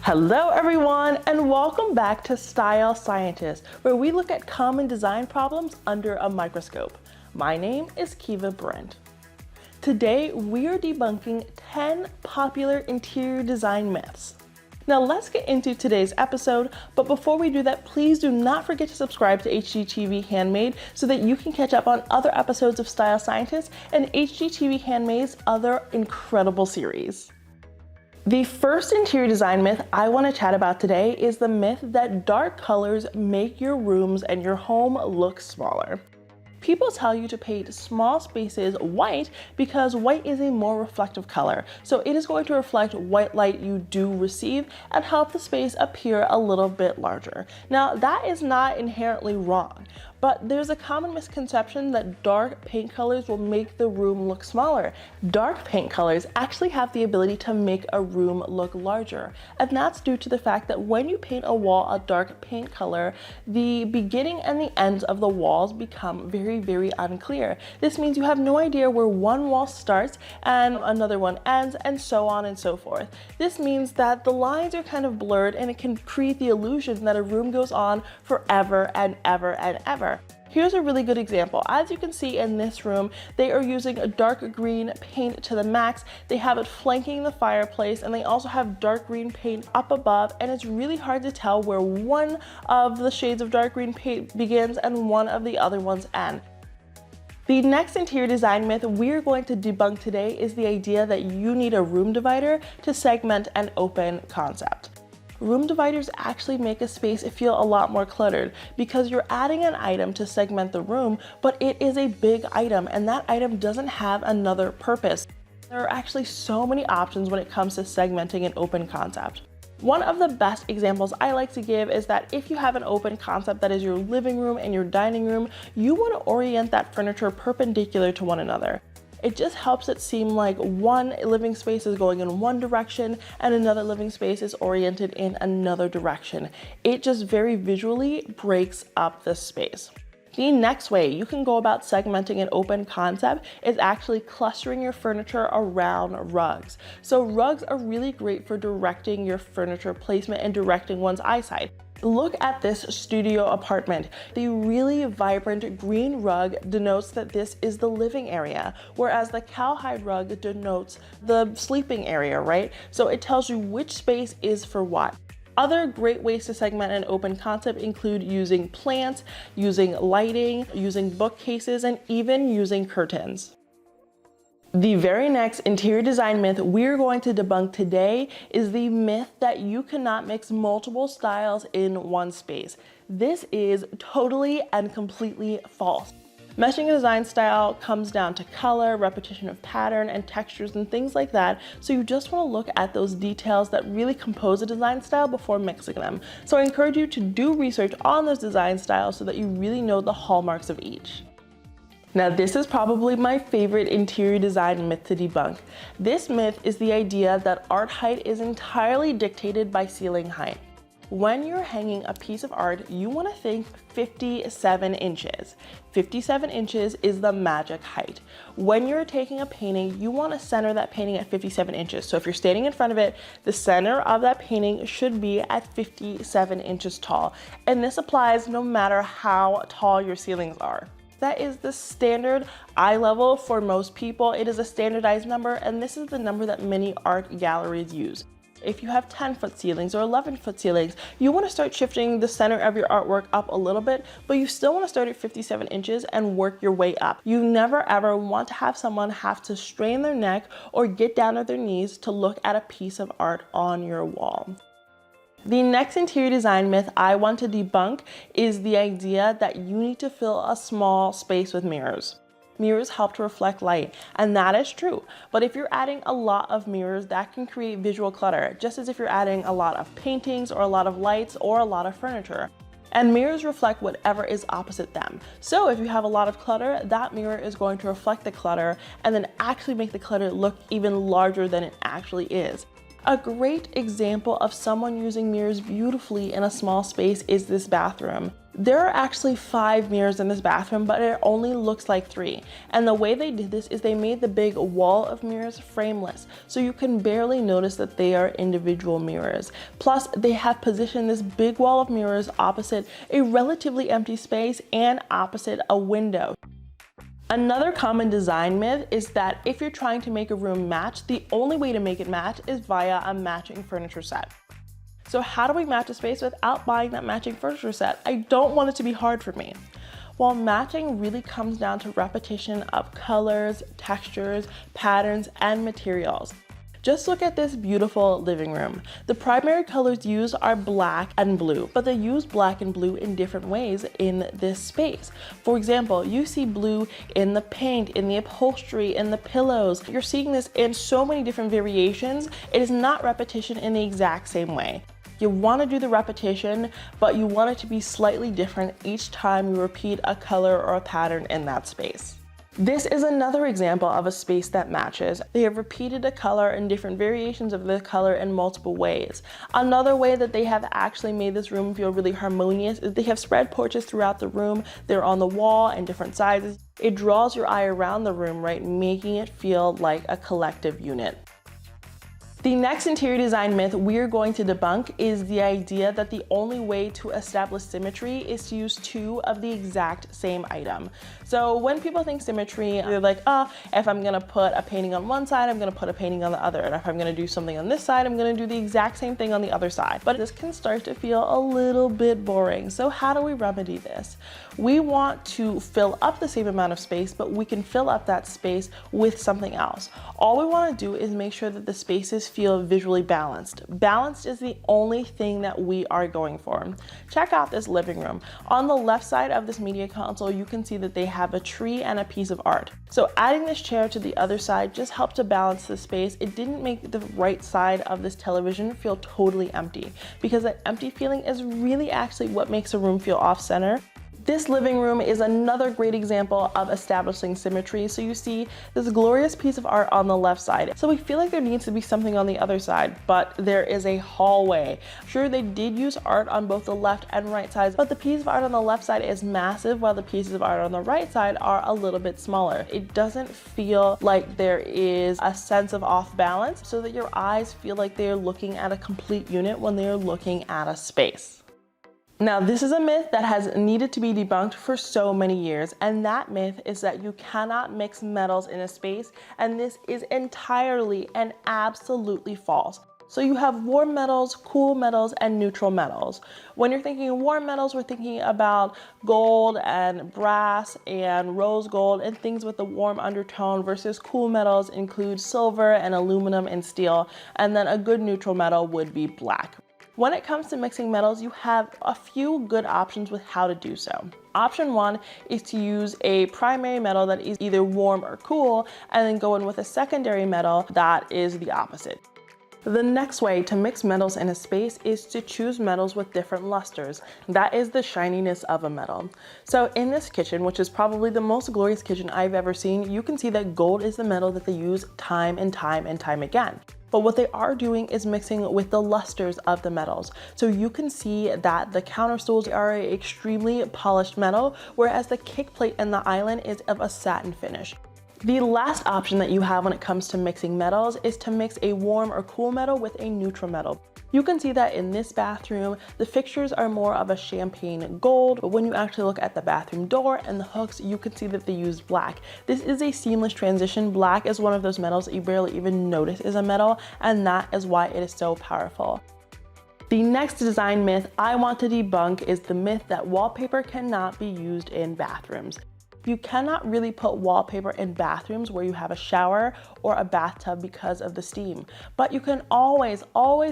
Hello everyone, and welcome back to Style Scientist, where we look at common design problems under a microscope. My name is Kiva Brent. Today we are debunking 10 popular interior design myths. Now let's get into today's episode, but before we do that, please do not forget to subscribe to HGTV Handmade so that you can catch up on other episodes of Style Scientist and HGTV Handmade's other incredible series. The first interior design myth I want to chat about today is the myth that dark colors make your rooms and your home look smaller. People tell you to paint small spaces white because white is a more reflective color, so it is going to reflect what light you do receive and help the space appear a little bit larger. Now, that is not inherently wrong, but there's a common misconception that dark paint colors will make the room look smaller. Dark paint colors actually have the ability to make a room look larger, and that's due to the fact that when you paint a wall a dark paint color, the beginning and the ends of the walls become very unclear. This means you have no idea where one wall starts and another one ends, and so on and so forth. This means that the lines are kind of blurred, and it can create the illusion that a room goes on forever and ever and ever. Here's a really good example. As you can see in this room, they are using a dark green paint to the max. They have it flanking the fireplace, and they also have dark green paint up above, and it's really hard to tell where one of the shades of dark green paint begins and one of the other ones end. The next interior design myth we're going to debunk today is the idea that you need a room divider to segment an open concept. Room dividers actually make a space feel a lot more cluttered because you're adding an item to segment the room, but it is a big item and that item doesn't have another purpose. There are actually so many options when it comes to segmenting an open concept. One of the best examples I like to give is that if you have an open concept that is your living room and your dining room, you want to orient that furniture perpendicular to one another. It just helps it seem like one living space is going in one direction and another living space is oriented in another direction. It just very visually breaks up the space. The next way you can go about segmenting an open concept is actually clustering your furniture around rugs. So rugs are really great for directing your furniture placement and directing one's eyesight. Look at this studio apartment. The really vibrant green rug denotes that this is the living area, whereas the cowhide rug denotes the sleeping area, right? So it tells you which space is for what. Other great ways to segment an open concept include using plants, using lighting, using bookcases, and even using curtains. The very next interior design myth we're going to debunk today is the myth that you cannot mix multiple styles in one space. This is totally and completely false. Meshing a design style comes down to color, repetition of pattern, and textures and things like that, so you just want to look at those details that really compose a design style before mixing them. So I encourage you to do research on those design styles so that you really know the hallmarks of each. Now this is probably my favorite interior design myth to debunk. This myth is the idea that art height is entirely dictated by ceiling height. When you're hanging a piece of art, you want to think 57 inches. 57 inches is the magic height. When you're taking a painting, you want to center that painting at 57 inches. So if you're standing in front of it, the center of that painting should be at 57 inches tall. And this applies no matter how tall your ceilings are. That is the standard eye level for most people. It is a standardized number, and this is the number that many art galleries use. If you have 10-foot ceilings or 11-foot ceilings, you want to start shifting the center of your artwork up a little bit, but you still want to start at 57 inches and work your way up. You never ever want to have someone have to strain their neck or get down on their knees to look at a piece of art on your wall. The next interior design myth I want to debunk is the idea that you need to fill a small space with mirrors. Mirrors help to reflect light, and that is true. But if you're adding a lot of mirrors, that can create visual clutter, just as if you're adding a lot of paintings or a lot of lights or a lot of furniture. And mirrors reflect whatever is opposite them. So if you have a lot of clutter, that mirror is going to reflect the clutter and then actually make the clutter look even larger than it actually is. A great example of someone using mirrors beautifully in a small space is this bathroom. There are actually 5 mirrors in this bathroom, but it only looks like 3. And the way they did this is they made the big wall of mirrors frameless, so you can barely notice that they are individual mirrors. Plus, they have positioned this big wall of mirrors opposite a relatively empty space and opposite a window. Another common design myth is that if you're trying to make a room match, the only way to make it match is via a matching furniture set. So how do we match a space without buying that matching furniture set? I don't want it to be hard for me. Well, matching really comes down to repetition of colors, textures, patterns, and materials. Just look at this beautiful living room. The primary colors used are black and blue, but they use black and blue in different ways in this space. For example, you see blue in the paint, in the upholstery, in the pillows. You're seeing this in so many different variations. It is not repetition in the exact same way. You want to do the repetition, but you want it to be slightly different each time you repeat a color or a pattern in that space. This is another example of a space that matches. They have repeated a color and different variations of the color in multiple ways. Another way that they have actually made this room feel really harmonious is they have spread portraits throughout the room. They're on the wall in different sizes. It draws your eye around the room, right, making it feel like a collective unit. The next interior design myth we're going to debunk is the idea that the only way to establish symmetry is to use 2 of the exact same item. So when people think symmetry, they're like, if I'm gonna put a painting on one side, I'm gonna put a painting on the other. And if I'm gonna do something on this side, I'm gonna do the exact same thing on the other side. But this can start to feel a little bit boring. So how do we remedy this? We want to fill up the same amount of space, but we can fill up that space with something else. All we wanna do is make sure that the spaces feel visually balanced. Balanced is the only thing that we are going for. Check out this living room. On the left side of this media console, you can see that they have a tree and a piece of art. So adding this chair to the other side just helped to balance the space. It didn't make the right side of this television feel totally empty, because that empty feeling is really actually what makes a room feel off-center. This living room is another great example of establishing symmetry. So you see this glorious piece of art on the left side. So we feel like there needs to be something on the other side, but there is a hallway. Sure, they did use art on both the left and right sides, but the piece of art on the left side is massive, while the pieces of art on the right side are a little bit smaller. It doesn't feel like there is a sense of off balance, so that your eyes feel like they're looking at a complete unit when they're looking at a space. Now, this is a myth that has needed to be debunked for so many years, and that myth is that you cannot mix metals in a space, and this is entirely and absolutely false. So you have warm metals, cool metals, and neutral metals. When you're thinking of warm metals, we're thinking about gold and brass and rose gold and things with a warm undertone, versus cool metals include silver and aluminum and steel, and then a good neutral metal would be black. When it comes to mixing metals, you have a few good options with how to do so. Option 1 is to use a primary metal that is either warm or cool, and then go in with a secondary metal that is the opposite. The next way to mix metals in a space is to choose metals with different lusters. That is the shininess of a metal. So in this kitchen, which is probably the most glorious kitchen I've ever seen, you can see that gold is the metal that they use time and time and time again. But what they are doing is mixing with the lusters of the metals. So you can see that the counter stools are an extremely polished metal, whereas the kick plate and the island is of a satin finish. The last option that you have when it comes to mixing metals is to mix a warm or cool metal with a neutral metal. You can see that in this bathroom, the fixtures are more of a champagne gold, but when you actually look at the bathroom door and the hooks, you can see that they use black. This is a seamless transition. Black is one of those metals that you barely even notice is a metal, and that is why it is so powerful. The next design myth I want to debunk is the myth that wallpaper cannot be used in bathrooms. You cannot really put wallpaper in bathrooms where you have a shower or a bathtub because of the steam. But you can always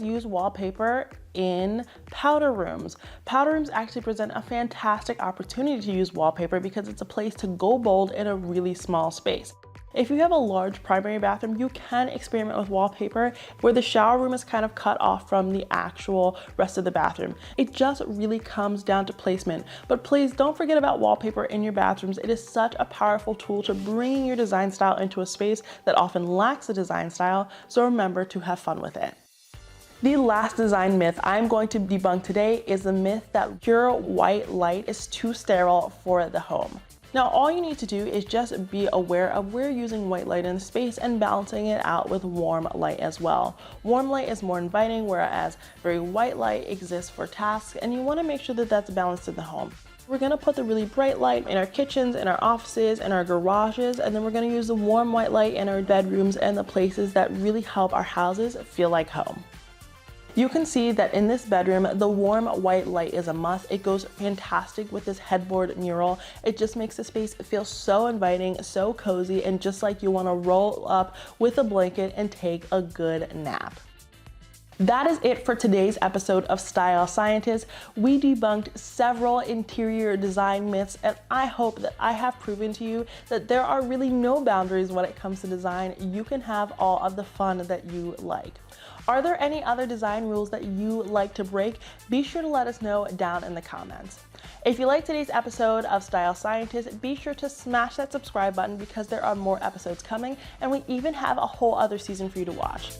use wallpaper in powder rooms. Powder rooms actually present a fantastic opportunity to use wallpaper because it's a place to go bold in a really small space. If you have a large primary bathroom, you can experiment with wallpaper where the shower room is kind of cut off from the actual rest of the bathroom. It just really comes down to placement. But please don't forget about wallpaper in your bathrooms. It is such a powerful tool to bringing your design style into a space that often lacks a design style, so remember to have fun with it. The last design myth I'm going to debunk today is the myth that pure white light is too sterile for the home. Now, all you need to do is just be aware of where you're using white light in the space and balancing it out with warm light as well. Warm light is more inviting, whereas very white light exists for tasks, and you want to make sure that that's balanced in the home. We're going to put the really bright light in our kitchens, in our offices, in our garages, and then we're going to use the warm white light in our bedrooms and the places that really help our houses feel like home. You can see that in this bedroom, the warm white light is a must. It goes fantastic with this headboard mural. It just makes the space feel so inviting, so cozy, and just like you want to roll up with a blanket and take a good nap. That is it for today's episode of Style Scientist. We debunked several interior design myths, and I hope that I have proven to you that there are really no boundaries when it comes to design. You can have all of the fun that you like. Are there any other design rules that you like to break? Be sure to let us know down in the comments. If you liked today's episode of Style Scientist, be sure to smash that subscribe button because there are more episodes coming, and we even have a whole other season for you to watch.